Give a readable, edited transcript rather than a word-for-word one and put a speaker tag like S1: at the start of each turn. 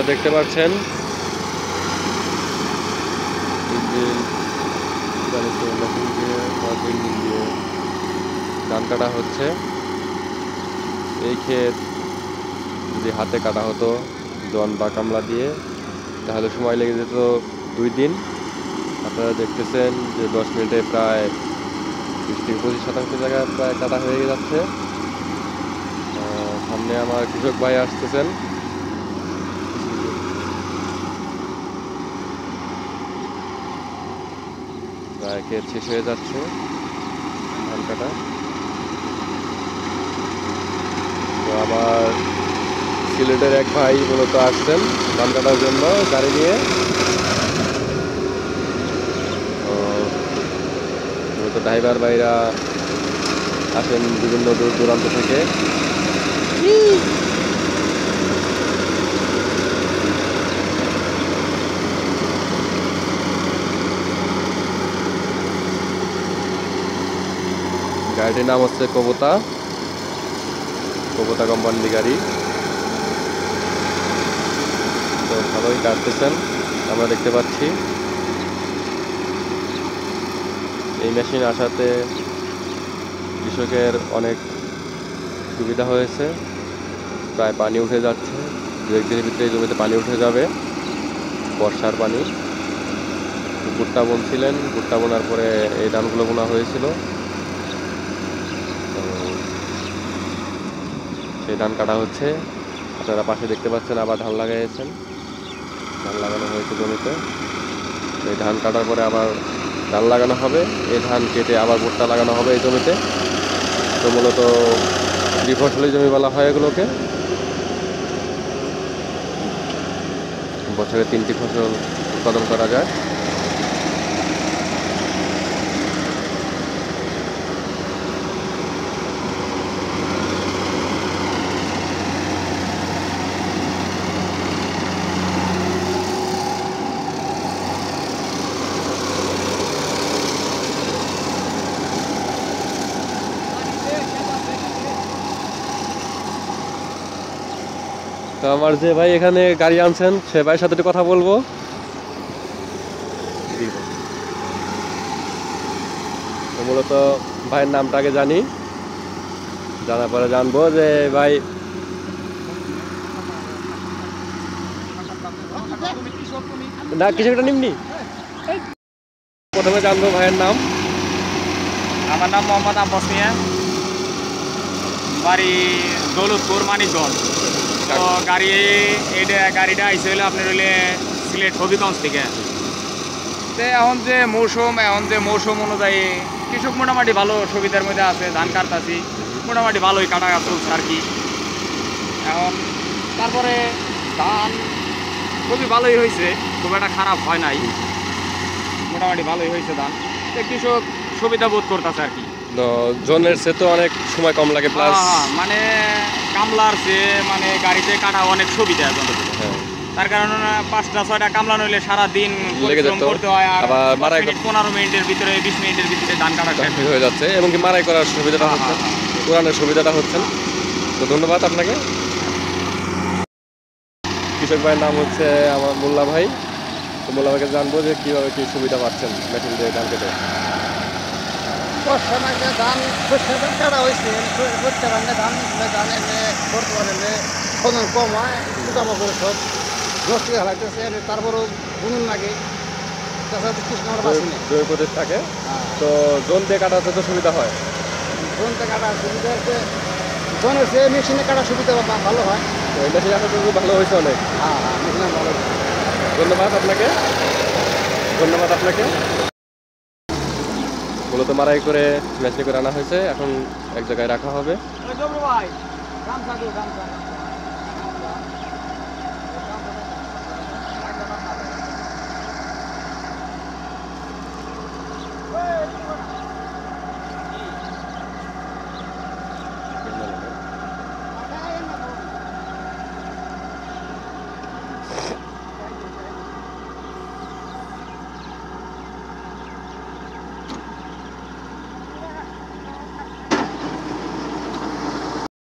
S1: আপনারা দেখতে পাচ্ছেন ধান কাটা হচ্ছে। এই ক্ষেত যদি হাতে কাটা হতো জন বা কামলা দিয়ে তাহলে সময় লেগে যেত 2 দিন। আপনারা দেখতেছেন যে 10 মিনিটে প্রায় 20-25% জায়গা প্রায় কাটা হয়ে যাচ্ছে। সামনে আমার কৃষক ভাই আসতেছেন। প্রায় ক্ষেত শেষ হয়ে যাচ্ছে ধান কাটা। তো আমার সিলেটের এক ভাই মূলত আসছেন ধান কাটার জন্য গাড়ি নিয়ে। মূলত ড্রাইভার ভাইরা আসেন বিভিন্ন দূর দূরান্ত থেকে। গাড়িটির নাম হচ্ছে কবতা কোম্পানির গাড়ি। তো ভালোই কাটতেছেন আমরা দেখতে পাচ্ছি। এই মেশিন আসাতে কৃষকের অনেক সুবিধা হয়েছে। প্রায় পানি উঠে যাচ্ছে, 2-1 দিনের ভিতরে এই জমিতে পানি উঠে যাবে, বর্ষার পানি। ভুট্টা বুনছিলেন, ভুট্টা বোনার পরে এই ধানগুলো বোনা হয়েছিল। তো সেই ধান কাটা হচ্ছে। আপনারা পাশে দেখতে পাচ্ছেন আবার ধান লাগাইছেন, ধান লাগানো হয়েছে জমিতে। এই ধান কাটার পরে আবার ধান লাগানো হবে, এই ধান কেটে আবার ভুট্টা লাগানো হবে এই জমিতে। তো মূলত দ্বিফসলি জমি বলা হয় এগুলোকে। বছরে 3টি ফসল উৎপাদন করা যায়। তো আমার যে ভাই এখানে গাড়ি আনছেন সে ভাইয়ের সাথে একটু কথা বলবো। তো মূলত ভাইয়ের নামটা আগে জানি, জানার পরে জানবো যে ভাই না কৃষকটা নিমনি। প্রথমে জানবো ভাইয়ের নাম।
S2: আমার নাম মোহাম্মদ আব্বাস মিয়া, বাড়ি দৌলতপুর মানিকগঞ্জ। তো গাড়িটা আইসে হলে আপনার হইলে সিলেট হবিগঞ্জ থেকে। তো এখন যে মৌসুম অনুযায়ী কৃষক মোটামুটি ভালো সুবিধার মধ্যে আছে, ধান কাটতাছি মোটামুটি ভালোই কাটা চলছে আর কি। এখন তারপরে ধান খুবই ভালোই হয়েছে, খুব একটা খারাপ হয় নাই, মোটামুটি ভালোই হয়েছে ধান। তো কৃষক সুবিধা বোধ করতেছে আর কি।
S1: জনের সে তো অনেক সময় কম লাগে, প্লাস
S2: মানে কামলার চেয়ে মানে গাড়িতে কাটা অনেক সুবিধা। তার কারণে 5টা-6টা কামলা নইলে সারাদিন পরিশ্রম করতে হয়, আর 15 মিনিটের ভিতরে 20 মিনিটের ভিতরে ধান কাটা শেষ
S1: হয়ে যাচ্ছে এবং কি মারাই করার সুবিধাটা হচ্ছে, কোরআনের সুবিধাটা হচ্ছে। তো ধন্যবাদ আপনাকে। কৃষক ভাইয়ের নাম হচ্ছে আমার মোল্লা ভাই। তো মোল্লা ভাইকে জানবো যে কীভাবে কী সুবিধা পাচ্ছেন মেশিন দিয়ে ধান কেটে।
S3: বর্ষা মাসে ধান শস্য কাটা হয়েছে, শস্য ধানে ধান এনে করতে পারলে ফলন কম হয়, জমা করে সব নষ্ট হারাইতেছে। তারপরেও বুনুন লাগে, তাছাড়া তো কিছু আমরা বাঁচি না,
S1: জৈব পদ্ধতি থাকে। তো জোন দিয়ে কাটাতে তো সুবিধা হয়,
S3: জোনতে কাটা সুবিধা হচ্ছে, জোনের সে মেশিনে কাটা সুবিধা ভালো হয়।
S1: তো এই মেশিন আসলে খুব ভালো হয়েছে অনেক।
S3: হ্যাঁ মেশিনে ভালো।
S1: ধন্যবাদ আপনাকে, ধন্যবাদ আপনাকে। মূলত মারাই করে মেশিনে করে আনা হয়েছে, এখন এক জায়গায় রাখা হবে।